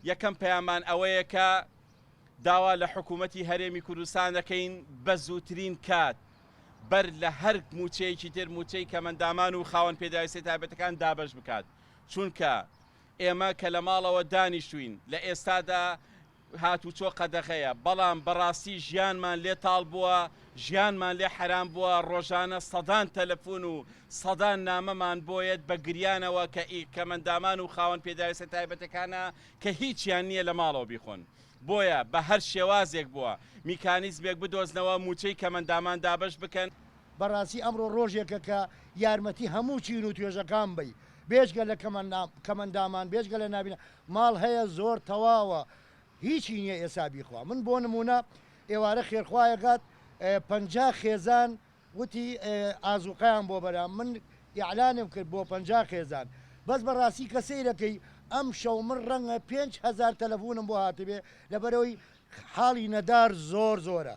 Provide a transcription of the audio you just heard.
یەکەم پەیامان ئەوەیە کە داوا لە حکوومەتی هەرێمی کوردستان دەکەین بە زووترین کات بەر لە هەر موچەیەکی تر موچەی کەمەندامان و خاوەن پێداویستی تایبەتەکان دابەش بکات چونکە ئێمە کە لە ماڵەوە دانیشتوین لە ئێستادا هاتوچۆ قەدەغەیە بەڵام بەڕاستی ژیانمان لێ تاڵ بووە ژیانمان لێ حرام بووە ڕۆژانە سەدان تەلەفۆن و سەدان نامەمان بۆیەت بە گریانەوە کە کەمەندامان و خاوەن پێداویستە تایبەتەکانە کە هیچیان نییە لە ماڵەوە بیخۆن بۆیە بە هەر شێوازێک بووە میکانیزمێک بدۆزنەوە موچەی کەمەندامان دابش بکەن بەڕاستی ئەمڕۆ ڕۆژێکە کە یارمەتی هەموو چین و توێژەکان بی بێژگە لە کەمەندامان بێژگە لە نابینە ماڵ هەیە زۆر تەواوە هیچی نییە ئێسا بیخوا من بۆ نمونە ئێوارە خێرخوایەکات 50 خێزان وتی ئازوقیان بۆ بەرام من ئیعلانم کرد بۆ 50 خێزان بەس بەڕاستی کە سەیرەکەی ئەم شەو من ڕەنگە 5,000 تەلەفۆنم بۆ هاتبێ لەبەرەوەی حاڵی نەدار زۆر زۆرە